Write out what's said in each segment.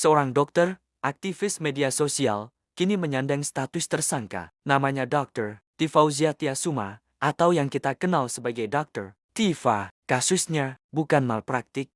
seorang dokter, aktivis media sosial, kini menyandang status tersangka. Namanya Dr. Tifauzia Tiasuma, atau yang kita kenal sebagai Dr. Tifa. Kasusnya bukan malpraktik,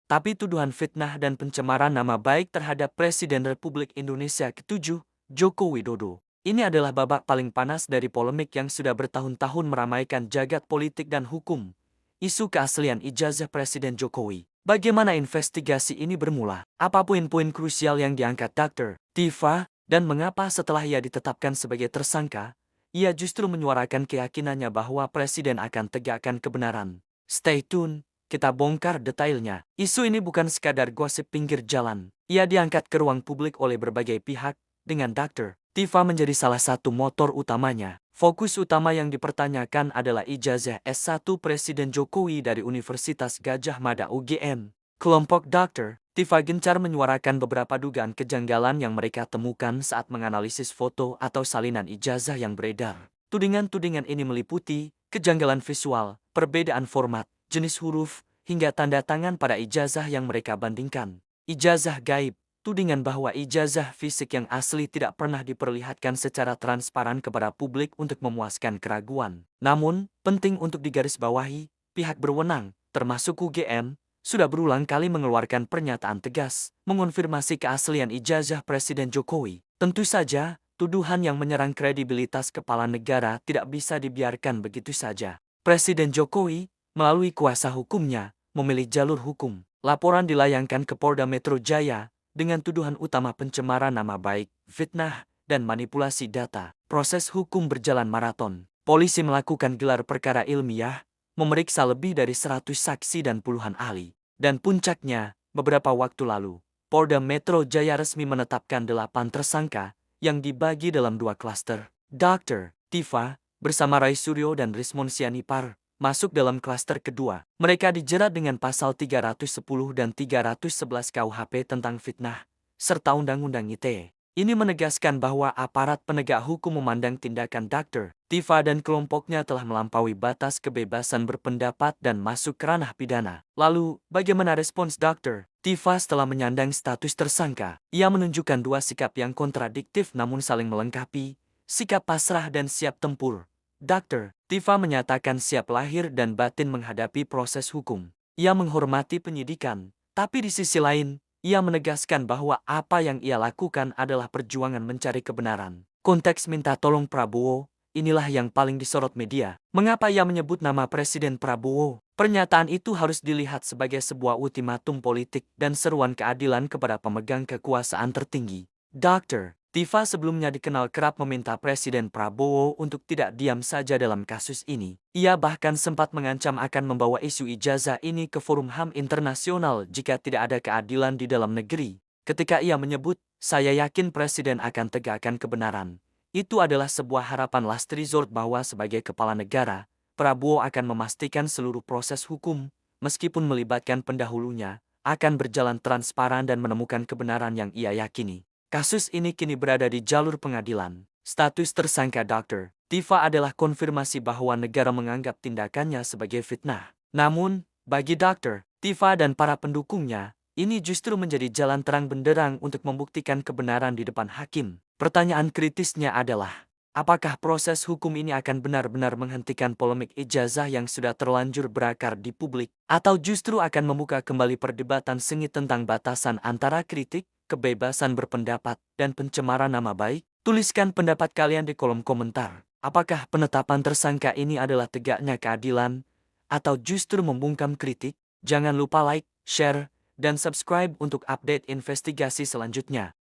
tapi tuduhan fitnah dan pencemaran nama baik terhadap Presiden Republik Indonesia ke-7, Joko Widodo. Ini adalah babak paling panas dari polemik yang sudah bertahun-tahun meramaikan jagat politik dan hukum. Isu keaslian ijazah Presiden Jokowi. Bagaimana investigasi ini bermula? Apa poin-poin krusial yang diangkat Dr. Tifa, dan mengapa setelah ia ditetapkan sebagai tersangka, ia justru menyuarakan keyakinannya bahwa Presiden akan tegakkan kebenaran? Stay tune, kita bongkar detailnya. Isu ini bukan sekadar gosip pinggir jalan. Ia diangkat ke ruang publik oleh berbagai pihak, dengan Dr. Tifa menjadi salah satu motor utamanya. Fokus utama yang dipertanyakan adalah ijazah S1 Presiden Jokowi dari Universitas Gadjah Mada UGM. Kelompok Dr. Tifa gencar menyuarakan beberapa dugaan kejanggalan yang mereka temukan saat menganalisis foto atau salinan ijazah yang beredar. Tudingan-tudingan ini meliputi kejanggalan visual, perbedaan format, jenis huruf, hingga tanda tangan pada ijazah yang mereka bandingkan. Ijazah gaib. Tudingan bahwa ijazah fisik yang asli tidak pernah diperlihatkan secara transparan kepada publik untuk memuaskan keraguan. Namun, penting untuk digarisbawahi, pihak berwenang, termasuk UGM, sudah berulang kali mengeluarkan pernyataan tegas, mengonfirmasi keaslian ijazah Presiden Jokowi. Tentu saja, tuduhan yang menyerang kredibilitas kepala negara tidak bisa dibiarkan begitu saja. Presiden Jokowi, melalui kuasa hukumnya, memilih jalur hukum. Laporan dilayangkan ke Polda Metro Jaya, dengan tuduhan utama pencemaran nama baik, fitnah, dan manipulasi data. Proses hukum berjalan maraton. Polisi melakukan gelar perkara ilmiah, memeriksa lebih dari 100 saksi dan puluhan ahli. Dan puncaknya, beberapa waktu lalu, Polda Metro Jaya resmi menetapkan 8 tersangka yang dibagi dalam 2 klaster. Dr. Tifa, bersama Rai Suryo dan Rismon Sianipar, masuk dalam klaster kedua. Mereka dijerat dengan pasal 310 dan 311 KUHP tentang fitnah, serta Undang-Undang ITE. Ini menegaskan bahwa aparat penegak hukum memandang tindakan Dr. Tifa dan kelompoknya telah melampaui batas kebebasan berpendapat dan masuk ke ranah pidana. Lalu, bagaimana respons Dr. Tifa setelah menyandang status tersangka? Ia menunjukkan 2 sikap yang kontradiktif namun saling melengkapi, sikap pasrah dan siap tempur. Dr. Tifa menyatakan siap lahir dan batin menghadapi proses hukum. Ia menghormati penyidikan, tapi di sisi lain, ia menegaskan bahwa apa yang ia lakukan adalah perjuangan mencari kebenaran. Konteks minta tolong Prabowo, inilah yang paling disorot media. Mengapa ia menyebut nama Presiden Prabowo? Pernyataan itu harus dilihat sebagai sebuah ultimatum politik dan seruan keadilan kepada pemegang kekuasaan tertinggi. Dr. Tifa sebelumnya dikenal kerap meminta Presiden Prabowo untuk tidak diam saja dalam kasus ini. Ia bahkan sempat mengancam akan membawa isu ijazah ini ke forum HAM internasional jika tidak ada keadilan di dalam negeri. Ketika ia menyebut, "Saya yakin Presiden akan tegakkan kebenaran." Itu adalah sebuah harapan last resort bahwa sebagai kepala negara, Prabowo akan memastikan seluruh proses hukum, meskipun melibatkan pendahulunya, akan berjalan transparan dan menemukan kebenaran yang ia yakini. Kasus ini kini berada di jalur pengadilan. Status tersangka Dr. Tifa adalah konfirmasi bahwa negara menganggap tindakannya sebagai fitnah. Namun, bagi Dr. Tifa dan para pendukungnya, ini justru menjadi jalan terang benderang untuk membuktikan kebenaran di depan hakim. Pertanyaan kritisnya adalah, apakah proses hukum ini akan benar-benar menghentikan polemik ijazah yang sudah terlanjur berakar di publik, atau justru akan membuka kembali perdebatan sengit tentang batasan antara kritik, kebebasan berpendapat, dan pencemaran nama baik? Tuliskan pendapat kalian di kolom komentar. Apakah penetapan tersangka ini adalah tegaknya keadilan, atau justru membungkam kritik? Jangan lupa like, share, dan subscribe untuk update investigasi selanjutnya.